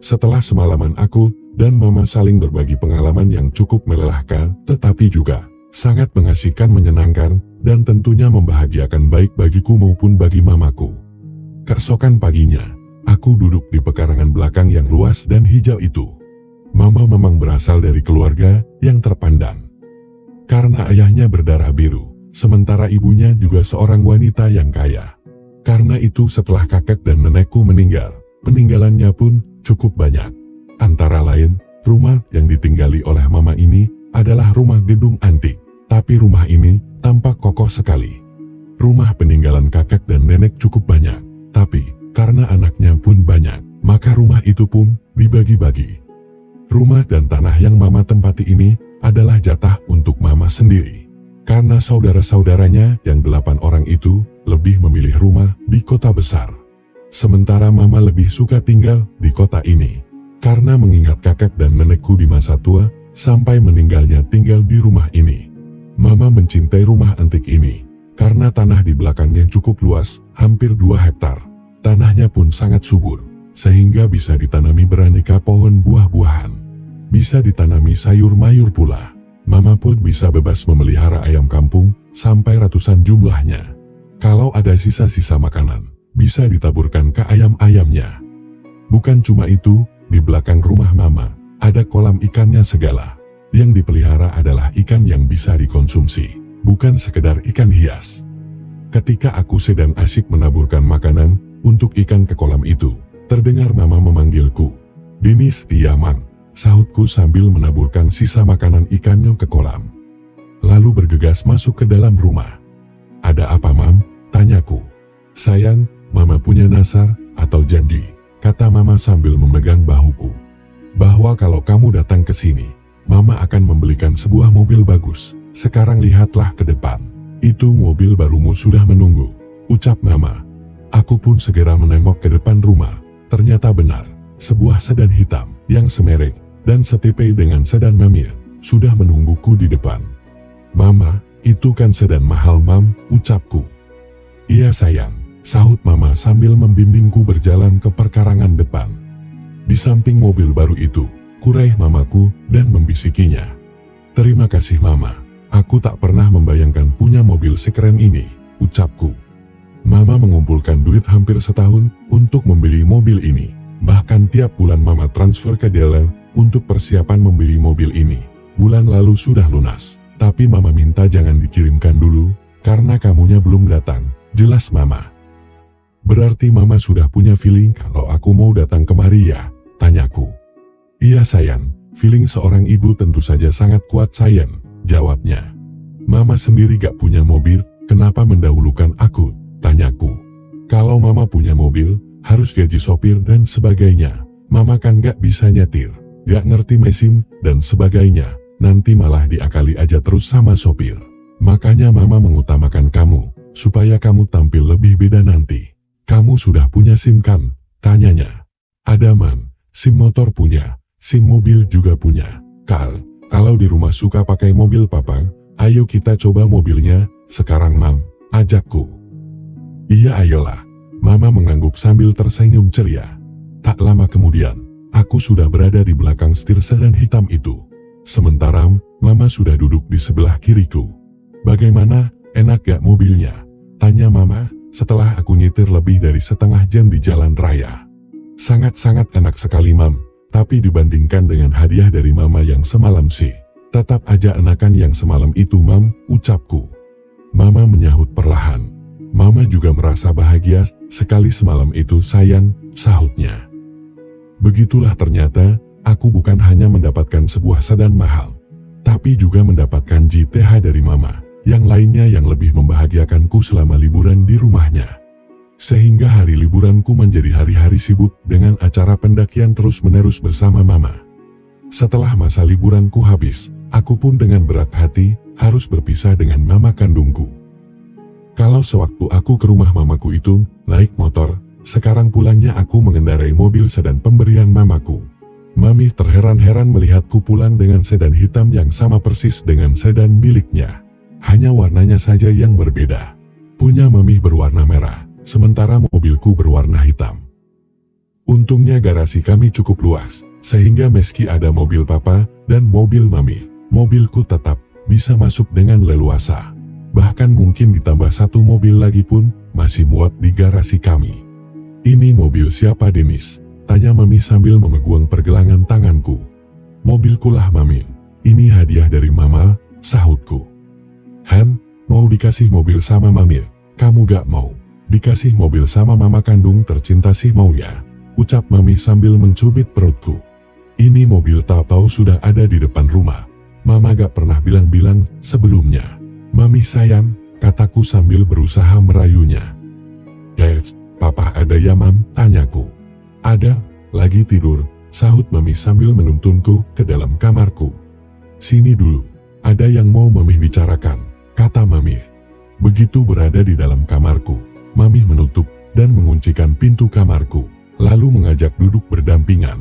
Setelah semalaman aku dan Mama saling berbagi pengalaman yang cukup melelahkan, tetapi juga sangat mengasihkan, menyenangkan, dan tentunya membahagiakan baik bagiku maupun bagi mamaku. Keesokan paginya, aku duduk di pekarangan belakang yang luas dan hijau itu. Mama memang berasal dari keluarga yang terpandang. Karena ayahnya berdarah biru, sementara ibunya juga seorang wanita yang kaya. Karena itu setelah kakek dan nenekku meninggal, peninggalannya pun cukup banyak. Antara lain, rumah yang ditinggali oleh mama ini adalah rumah gedung antik. Tapi rumah ini tampak kokoh sekali. Rumah peninggalan kakek dan nenek cukup banyak. Tapi, karena anaknya pun banyak, maka rumah itu pun dibagi-bagi. Rumah dan tanah yang mama tempati ini adalah jatah untuk mama sendiri. Karena saudara-saudaranya yang 8 orang itu lebih memilih rumah di kota besar. Sementara mama lebih suka tinggal di kota ini. Karena mengingat kakek dan nenekku di masa tua, sampai meninggalnya tinggal di rumah ini. Mama mencintai rumah antik ini. Karena tanah di belakangnya cukup luas, hampir 2 hektar. Tanahnya pun sangat subur, sehingga bisa ditanami beraneka pohon buah-buahan. Bisa ditanami sayur mayur pula. Mama pun bisa bebas memelihara ayam kampung, sampai ratusan jumlahnya. Kalau ada sisa-sisa makanan, bisa ditaburkan ke ayam-ayamnya. Bukan cuma itu, di belakang rumah mama, ada kolam ikannya segala. Yang dipelihara adalah ikan yang bisa dikonsumsi, bukan sekedar ikan hias. Ketika aku sedang asyik menaburkan makanan untuk ikan ke kolam itu, terdengar mama memanggilku. "Dinis, Diaman," sahutku sambil menaburkan sisa makanan ikannya ke kolam. Lalu bergegas masuk ke dalam rumah. "Ada apa, Mam?" tanyaku. "Sayang, Mama punya nasar atau janji," kata mama sambil memegang bahuku. "Bahwa kalau kamu datang ke sini, Mama akan membelikan sebuah mobil bagus. Sekarang lihatlah ke depan. Itu mobil barumu sudah menunggu," ucap mama. Aku pun segera menengok ke depan rumah. Ternyata benar, sebuah sedan hitam yang semerek dan setipe dengan sedan Mamir sudah menungguku di depan. "Mama, itu kan sedan mahal, Mam," ucapku. "Iya sayang," sahut mama sambil membimbingku berjalan ke perkarangan depan. Di samping mobil baru itu, kuraih mamaku dan membisikinya. "Terima kasih Mama, aku tak pernah membayangkan punya mobil sekeren ini," ucapku. Mama mengumpulkan duit hampir setahun untuk membeli mobil ini. Bahkan tiap bulan mama transfer ke dealer untuk persiapan membeli mobil ini. Bulan lalu sudah lunas, tapi mama minta jangan dikirimkan dulu, karena kamunya belum datang, jelas mama. "Berarti mama sudah punya feeling kalau aku mau datang kemari ya?" tanyaku. "Iya sayang, feeling seorang ibu tentu saja sangat kuat sayang," jawabnya. "Mama sendiri gak punya mobil, kenapa mendahulukan aku?" tanyaku. "Kalau mama punya mobil, harus gaji sopir dan sebagainya. Mama kan gak bisa nyetir, gak ngerti mesin, dan sebagainya. Nanti malah diakali aja terus sama sopir. Makanya mama mengutamakan kamu, supaya kamu tampil lebih beda nanti." "Kamu sudah punya SIM kan?" tanyanya. "Ada Man, SIM motor punya, SIM mobil juga punya. Kalau di rumah suka pakai mobil papa, ayo kita coba mobilnya sekarang Mam," ajakku. "Iya ayolah," mama mengangguk sambil tersenyum ceria. Tak lama kemudian, aku sudah berada di belakang setir sedan hitam itu. Sementara mama sudah duduk di sebelah kiriku. "Bagaimana, enak gak mobilnya?" tanya mama setelah aku nyetir lebih dari setengah jam di jalan raya. "Sangat-sangat enak sekali Mam, tapi dibandingkan dengan hadiah dari mama yang semalam sih, tetap aja enakan yang semalam itu Mam," ucapku. Mama menyahut perlahan. "Mama juga merasa bahagia sekali semalam itu sayang," sahutnya. Begitulah ternyata, aku bukan hanya mendapatkan sebuah sedan mahal, tapi juga mendapatkan JTH dari mama, yang lainnya yang lebih membahagiakanku selama liburan di rumahnya. Sehingga hari liburanku menjadi hari-hari sibuk dengan acara pendakian terus-menerus bersama mama. Setelah masa liburanku habis, aku pun dengan berat hati harus berpisah dengan mama kandungku. Kalau sewaktu aku ke rumah mamaku itu naik motor, sekarang pulangnya aku mengendarai mobil sedan pemberian mamaku. Mami terheran-heran melihatku pulang dengan sedan hitam yang sama persis dengan sedan miliknya. Hanya warnanya saja yang berbeda. Punya Mami berwarna merah, sementara mobilku berwarna hitam. Untungnya garasi kami cukup luas, sehingga meski ada mobil papa dan mobil mami, mobilku tetap bisa masuk dengan leluasa. Bahkan mungkin ditambah satu mobil lagi pun masih muat di garasi kami. Ini mobil siapa, Denis? Tanya mami sambil memegang pergelangan tanganku. Mobilkulah, mami. Ini hadiah dari mama, sahutku. Han, mau dikasih mobil sama mami? Kamu gak mau? Dikasih mobil sama mama kandung tercinta sih mau ya? Ucap mami sambil mencubit perutku. Ini mobil tahu sudah ada di depan rumah. Mama gak pernah bilang-bilang sebelumnya. Mami sayang, kataku sambil berusaha merayunya. Papa ada ya, Mam? Tanyaku. Ada, lagi tidur, sahut mami sambil menuntunku ke dalam kamarku. Sini dulu, ada yang mau mami bicarakan, kata mami. Begitu berada di dalam kamarku, mami menutup dan menguncikan pintu kamarku, lalu mengajak duduk berdampingan.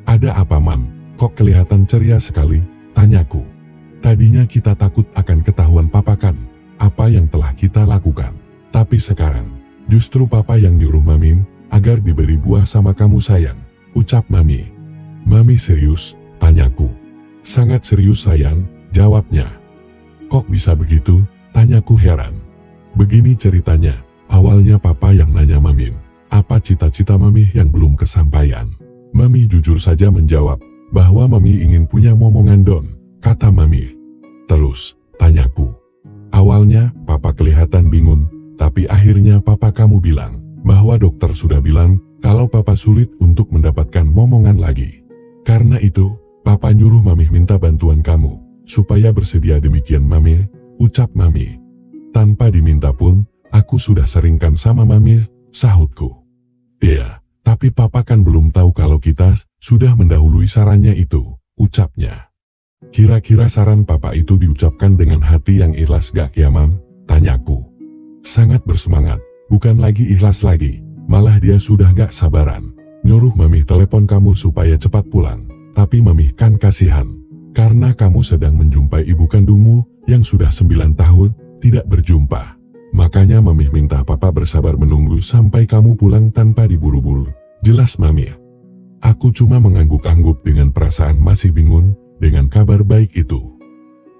Ada apa, Mam? Kok kelihatan ceria sekali? Tanyaku. Tadinya kita takut akan ketahuan papa kan, apa yang telah kita lakukan. Tapi sekarang, justru papa yang nyuruh mami agar diberi buah sama kamu sayang, ucap mami. Mami serius? Tanyaku. Sangat serius sayang, jawabnya. Kok bisa begitu? Tanyaku heran. Begini ceritanya, awalnya papa yang nanya mami, apa cita-cita mami yang belum kesampaian. Mami jujur saja menjawab, bahwa mami ingin punya momongan don, kata mami. Terus, tanyaku. Awalnya, papa kelihatan bingung, tapi akhirnya papa kamu bilang, bahwa dokter sudah bilang, kalau papa sulit untuk mendapatkan momongan lagi. Karena itu, papa nyuruh mami minta bantuan kamu, supaya bersedia demikian mami, ucap mami. Tanpa diminta pun, aku sudah seringkan sama mami, sahutku. Iya, tapi papa kan belum tahu kalau kita sudah mendahului sarannya itu, ucapnya. Kira-kira saran papa itu diucapkan dengan hati yang ikhlas gak ya, Mam? Tanyaku. Sangat bersemangat, bukan lagi ikhlas lagi, malah dia sudah gak sabaran. Nyuruh mami telepon kamu supaya cepat pulang, tapi mami kan kasihan. Karena kamu sedang menjumpai ibu kandungmu, yang sudah 9 tahun, tidak berjumpa. Makanya mami minta papa bersabar menunggu sampai kamu pulang tanpa diburu-buru. Jelas mami. Aku cuma mengangguk-angguk dengan perasaan masih bingung, dengan kabar baik itu.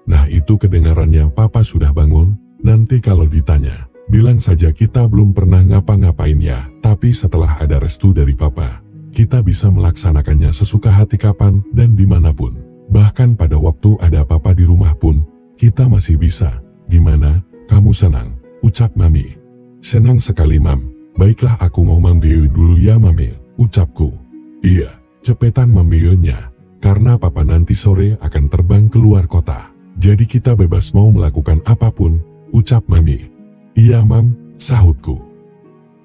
Nah itu kedengarannya papa sudah bangun, nanti kalau ditanya, bilang saja kita belum pernah ngapa-ngapain ya, tapi setelah ada restu dari papa, kita bisa melaksanakannya sesuka hati kapan dan dimanapun. Bahkan pada waktu ada papa di rumah pun, kita masih bisa. Gimana, kamu senang? Ucap mami. Senang sekali, Mam. Baiklah aku mau mandi dulu ya, mami, ucapku. Iya, cepetan mandinya. Karena papa nanti sore akan terbang keluar kota. Jadi kita bebas mau melakukan apapun, ucap mami. Iya, Mam, sahutku.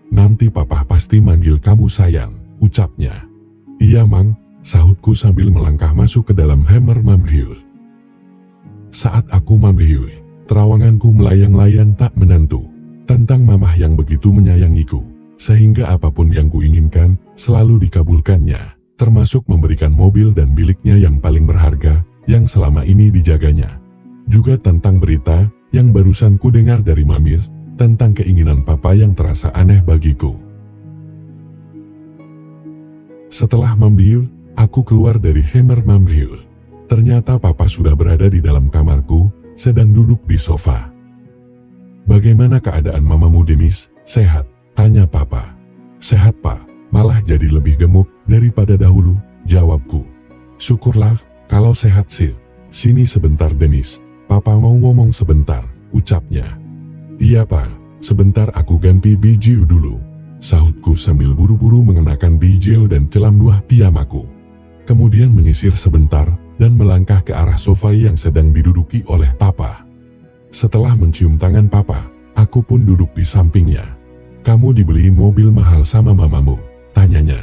Nanti papa pasti manggil kamu sayang, ucapnya. Iya, Mam, sahutku sambil melangkah masuk ke dalam kamar Mamliu. Saat aku Mamliu, terawanganku melayang-layang tak menentu. Tentang mamah yang begitu menyayangiku, sehingga apapun yang kuinginkan, selalu dikabulkannya. Termasuk memberikan mobil dan miliknya yang paling berharga, yang selama ini dijaganya. Juga tentang berita, yang barusan ku dengar dari mami, tentang keinginan papa yang terasa aneh bagiku. Setelah membiul, aku keluar dari kamar membiul. Ternyata papa sudah berada di dalam kamarku, sedang duduk di sofa. Bagaimana keadaan mamamu, Denis? Sehat? Tanya papa. Sehat, Pak. Malah jadi lebih gemuk daripada dahulu, jawabku. Syukurlah, kalau sehat sih. Sini sebentar, Denis. Papa mau ngomong sebentar, ucapnya. Iya, Pak. Sebentar aku ganti biju dulu, sahutku sambil buru-buru mengenakan biju dan celam buah piyamaku. Kemudian menyisir sebentar dan melangkah ke arah sofa yang sedang diduduki oleh papa. Setelah mencium tangan papa, aku pun duduk di sampingnya. Kamu dibeli mobil mahal sama mamamu? Tanyanya.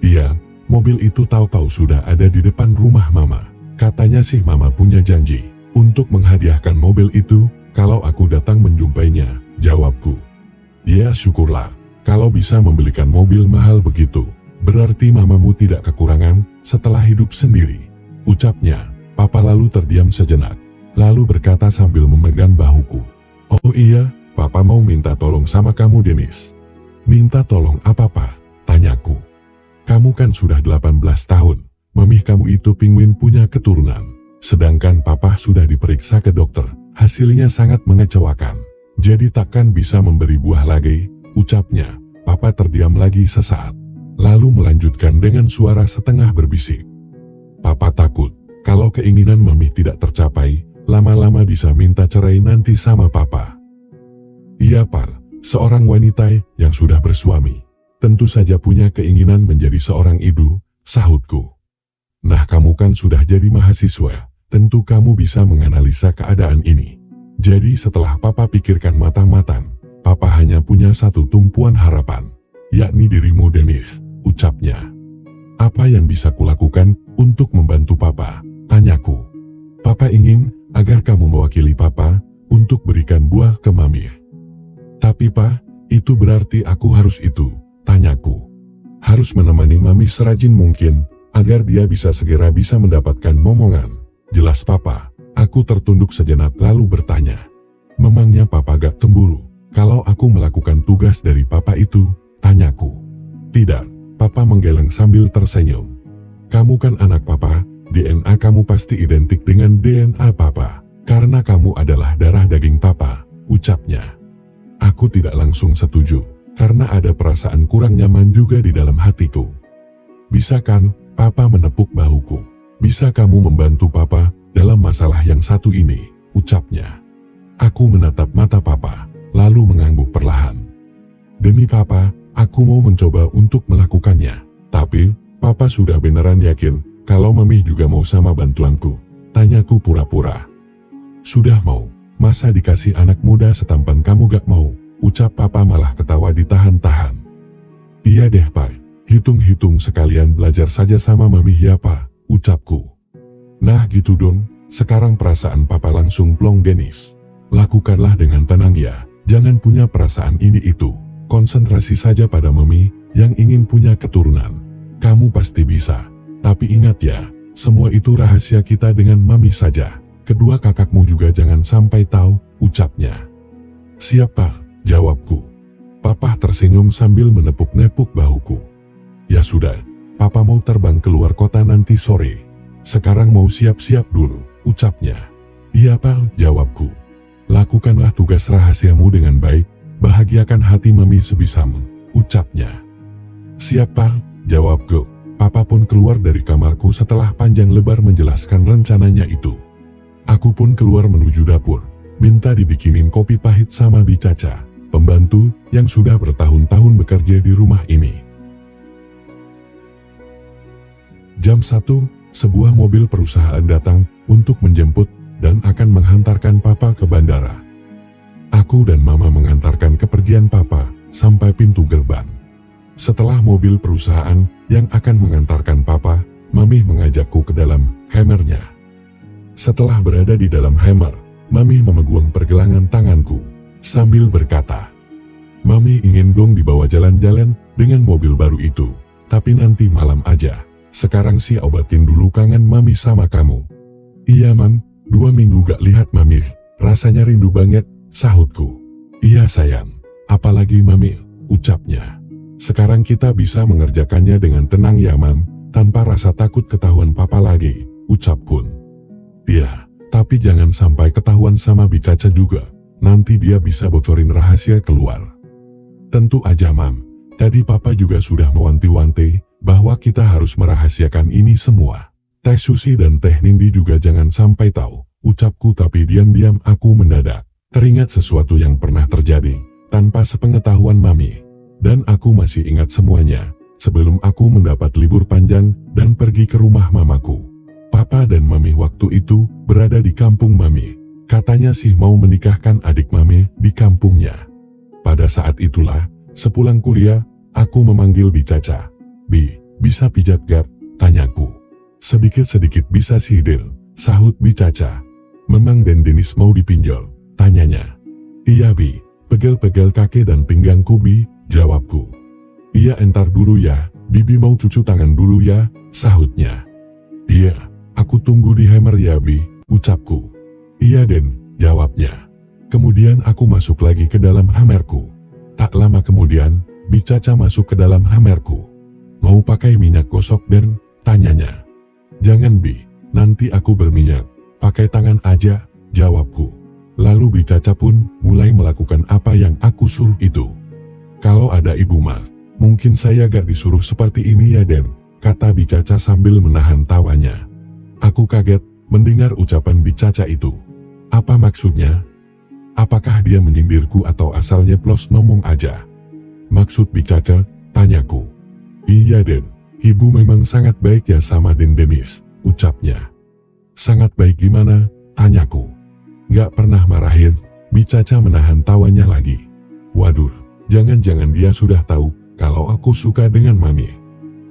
Iya, mobil itu tahu-tahu sudah ada di depan rumah mama. Katanya sih mama punya janji untuk menghadiahkan mobil itu kalau aku datang menjumpainya, jawabku. Ya syukurlah, kalau bisa membelikan mobil mahal begitu, berarti mamamu tidak kekurangan setelah hidup sendiri, ucapnya. Papa lalu terdiam sejenak, lalu berkata sambil memegang bahuku. Oh iya, papa mau minta tolong sama kamu, Denis. Minta tolong apa, Pak? Tanyaku. Kamu kan sudah 18 tahun. Mami kamu itu penguin punya keturunan. Sedangkan papa sudah diperiksa ke dokter. Hasilnya sangat mengecewakan. Jadi takkan bisa memberi buah lagi, ucapnya. Papa terdiam lagi sesaat. Lalu melanjutkan dengan suara setengah berbisik. Papa takut, kalau keinginan Mami tidak tercapai, lama-lama bisa minta cerai nanti sama papa. Iya Pak, seorang wanita yang sudah bersuami. Tentu saja punya keinginan menjadi seorang ibu, sahutku. Nah kamu kan sudah jadi mahasiswa, tentu kamu bisa menganalisa keadaan ini. Jadi setelah papa pikirkan matang-matang, papa hanya punya satu tumpuan harapan, yakni dirimu Dennis, ucapnya. Apa yang bisa kulakukan untuk membantu papa? Tanyaku. Papa ingin agar kamu mewakili papa untuk berikan buah ke Mami. Tapi Pak, itu berarti aku harus itu, tanyaku. Harus menemani Mami serajin mungkin, agar dia bisa segera bisa mendapatkan momongan. Jelas Papa, aku tertunduk sejenak lalu bertanya. Memangnya Papa gak cemburu kalau aku melakukan tugas dari Papa itu, tanyaku. Tidak, Papa menggeleng sambil tersenyum. Kamu kan anak Papa, DNA kamu pasti identik dengan DNA Papa, karena kamu adalah darah daging Papa, ucapnya. Aku tidak langsung setuju, karena ada perasaan kurang nyaman juga di dalam hatiku. Bisa kan, Papa menepuk bahuku. Bisa kamu membantu Papa dalam masalah yang satu ini, ucapnya. Aku menatap mata Papa, lalu mengangguk perlahan. Demi Papa, aku mau mencoba untuk melakukannya. Tapi, Papa sudah beneran yakin kalau Mami juga mau sama bantuanku, tanyaku pura-pura. Sudah mau. Masa dikasih anak muda setampan kamu gak mau, ucap Papa malah ketawa ditahan-tahan. Iya deh Pak, hitung-hitung sekalian belajar saja sama Mami ya Pak, ucapku. Nah gitu dong, sekarang perasaan Papa langsung plong Dennis. Lakukanlah dengan tenang ya, jangan punya perasaan ini itu, konsentrasi saja pada Mami yang ingin punya keturunan. Kamu pasti bisa, tapi ingat ya, semua itu rahasia kita dengan Mami saja. Kedua kakakmu juga jangan sampai tahu, ucapnya. Siap Pak, jawabku. Papa tersenyum sambil menepuk-nepuk bahuku. Ya sudah, Papa mau terbang keluar kota nanti sore. Sekarang mau siap-siap dulu, ucapnya. Iya Pak, jawabku. Lakukanlah tugas rahasiamu dengan baik, bahagiakan hati Mami sebisamu, ucapnya. Siap Pak, jawabku. Papa pun keluar dari kamarku setelah panjang lebar menjelaskan rencananya itu. Aku pun keluar menuju dapur, minta dibikinin kopi pahit sama Bi Caca, pembantu yang sudah bertahun-tahun bekerja di rumah ini. Jam 1, sebuah mobil perusahaan datang untuk menjemput dan akan menghantarkan Papa ke bandara. Aku dan Mama mengantarkan kepergian Papa sampai pintu gerbang. Setelah mobil perusahaan yang akan mengantarkan Papa, Mami mengajakku ke dalam Hammernya. Setelah berada di dalam Hammer, Mami memegang pergelangan tanganku, sambil berkata, Mami ingin dong dibawa jalan-jalan dengan mobil baru itu, tapi nanti malam aja. Sekarang sih obatin dulu kangen Mami sama kamu. Iya Mam, 2 minggu gak lihat Mami, rasanya rindu banget, sahutku. Iya sayang, apalagi Mami, ucapnya. Sekarang kita bisa mengerjakannya dengan tenang ya Mam, tanpa rasa takut ketahuan Papa lagi, ucapku. Ya, tapi jangan sampai ketahuan sama Bi Caca juga, nanti dia bisa bocorin rahasia keluar. Tentu aja Mam, tadi Papa juga sudah mewanti-wanti, bahwa kita harus merahasiakan ini semua. Teh Susi dan Teh Nindi juga jangan sampai tahu, ucapku tapi diam-diam aku mendadak. Teringat sesuatu yang pernah terjadi, tanpa sepengetahuan Mami. Dan aku masih ingat semuanya, sebelum aku mendapat libur panjang dan pergi ke rumah mamaku. Papa dan Mami waktu itu berada di kampung Mami. Katanya sih mau menikahkan adik Mami di kampungnya. Pada saat itulah, sepulang kuliah, aku memanggil Bi Caca. Bi, bisa pijat gak? Tanyaku. Sedikit-sedikit bisa sih Dil, sahut Bi Caca. Memang Den Dennis mau dipinjol? Tanyanya. Iya Bi, pegel-pegel kaki dan pinggangku Bi, jawabku. Iya entar dulu ya, Bibi mau cucu tangan dulu ya, sahutnya. Iya. Aku tunggu di Hammer ya Bi, ucapku. Iya Den, jawabnya. Kemudian aku masuk lagi ke dalam Hammerku. Tak lama kemudian, Bi Caca masuk ke dalam Hammerku. Mau pakai minyak gosok Den? Tanyanya. Jangan Bi, nanti aku berminyak. Pakai tangan aja, jawabku. Lalu Bi Caca pun mulai melakukan apa yang aku suruh itu. Kalau ada ibu mah, mungkin saya gak disuruh seperti ini ya Den, kata Bi Caca sambil menahan tawanya. Aku kaget mendengar ucapan Bi Caca itu. Apa maksudnya? Apakah dia menyindirku atau asalnya plus ngomong aja? Maksud Bi Caca, tanyaku. Iya Den, ibu memang sangat baik ya sama Den Denis, ucapnya. Sangat baik gimana? Tanyaku. Gak pernah marahin. Bi Caca menahan tawanya lagi. Waduh, jangan-jangan dia sudah tahu kalau aku suka dengan Mami.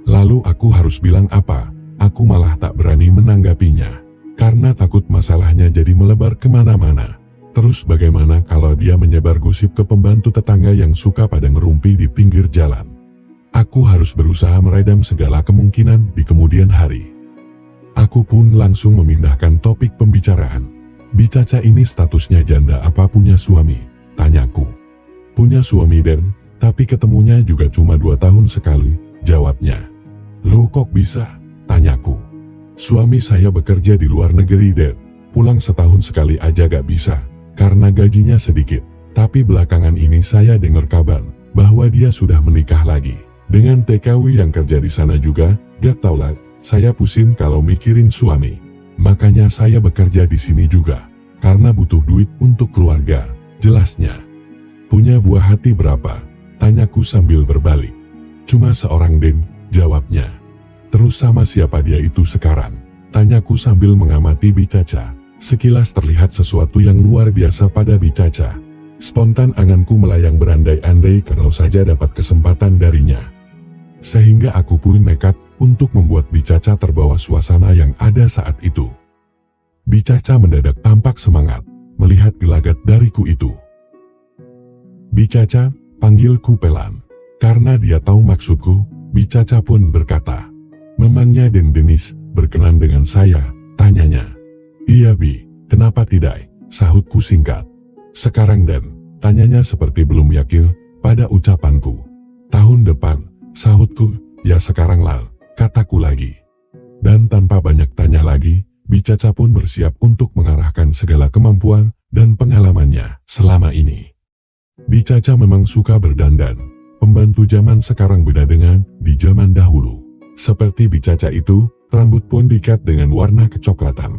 Lalu aku harus bilang apa? Aku malah tak berani menanggapinya. Karena takut masalahnya jadi melebar kemana-mana. Terus bagaimana kalau dia menyebar gosip ke pembantu tetangga yang suka pada ngerumpi di pinggir jalan? Aku harus berusaha meredam segala kemungkinan di kemudian hari. Aku pun langsung memindahkan topik pembicaraan. Bi Caca ini statusnya janda apa punya suami? Tanyaku. Punya suami Den, tapi ketemunya juga cuma 2 tahun sekali, jawabnya. Loh kok bisa? Tanyaku. Suami saya bekerja di luar negeri Den, pulang setahun sekali aja gak bisa, karena gajinya sedikit. Tapi belakangan ini saya dengar kabar bahwa dia sudah menikah lagi dengan TKW yang kerja di sana juga. Gak tau lah, saya pusing kalau mikirin suami. Makanya saya bekerja di sini juga, karena butuh duit untuk keluarga, jelasnya. Punya buah hati berapa? Tanyaku sambil berbalik. Cuma seorang Den, jawabnya. Terus sama siapa dia itu sekarang? Tanyaku sambil mengamati Bi Caca. Sekilas terlihat sesuatu yang luar biasa pada Bi Caca. Spontan anganku melayang berandai-andai kalau saja dapat kesempatan darinya. Sehingga aku pun nekat untuk membuat Bi Caca terbawa suasana yang ada saat itu. Bi Caca mendadak tampak semangat melihat gelagat dariku itu. Bi Caca, panggilku pelan. Karena dia tahu maksudku, Bi Caca pun berkata, memangnya Den Denis berkenan dengan saya? Tanyanya. Iya Bi, kenapa tidak? Sahutku singkat. Sekarang Den, tanyanya seperti belum yakin pada ucapanku. Tahun depan, sahutku. Ya sekarang lah, kataku lagi. Dan tanpa banyak tanya lagi, Bi Caca pun bersiap untuk mengarahkan segala kemampuan dan pengalamannya selama ini. Bi Caca memang suka berdandan. Pembantu zaman sekarang beda dengan di zaman dahulu. Seperti Bi Caca itu, rambut pun dikat dengan warna kecoklatan.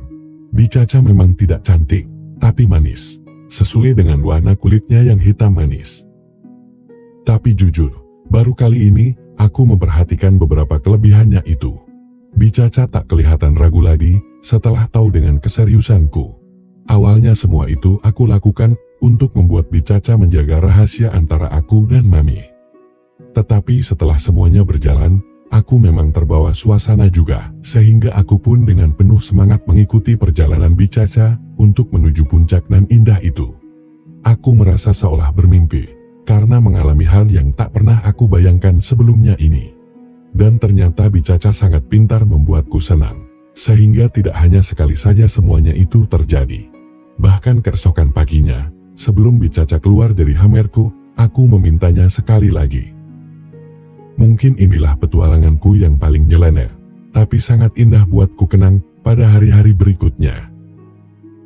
Bi Caca memang tidak cantik, tapi manis. Sesuai dengan warna kulitnya yang hitam manis. Tapi jujur, baru kali ini, aku memperhatikan beberapa kelebihannya itu. Bi Caca tak kelihatan ragu lagi, setelah tahu dengan keseriusanku. Awalnya semua itu aku lakukan, untuk membuat Bi Caca menjaga rahasia antara aku dan Mami. Tetapi setelah semuanya berjalan, aku memang terbawa suasana juga, sehingga aku pun dengan penuh semangat mengikuti perjalanan Bi Caca untuk menuju puncak nan indah itu. Aku merasa seolah bermimpi, karena mengalami hal yang tak pernah aku bayangkan sebelumnya ini. Dan ternyata Bi Caca sangat pintar membuatku senang, sehingga tidak hanya sekali saja semuanya itu terjadi. Bahkan keesokan paginya, sebelum Bi Caca keluar dari hamerku, aku memintanya sekali lagi. Mungkin inilah petualanganku yang paling nyeleneh, tapi sangat indah buatku kenang pada hari-hari berikutnya.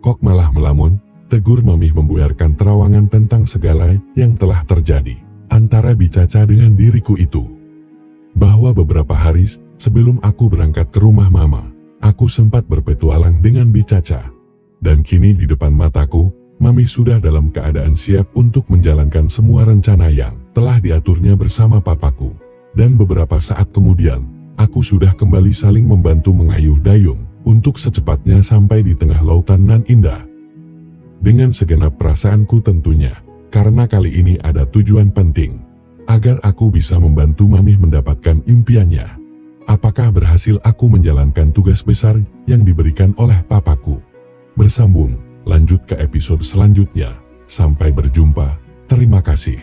Kok malah melamun, tegur Mami membuyarkan terawangan tentang segala yang telah terjadi antara Bi Caca dengan diriku itu. Bahwa beberapa hari sebelum aku berangkat ke rumah Mama, aku sempat berpetualang dengan Bi Caca. Dan kini di depan mataku, Mami sudah dalam keadaan siap untuk menjalankan semua rencana yang telah diaturnya bersama papaku. Dan beberapa saat kemudian, aku sudah kembali saling membantu mengayuh dayung, untuk secepatnya sampai di tengah lautan nan indah. Dengan segenap perasaanku tentunya, karena kali ini ada tujuan penting, agar aku bisa membantu Mami mendapatkan impiannya. Apakah berhasil aku menjalankan tugas besar yang diberikan oleh papaku? Bersambung, lanjut ke episode selanjutnya. Sampai berjumpa, terima kasih.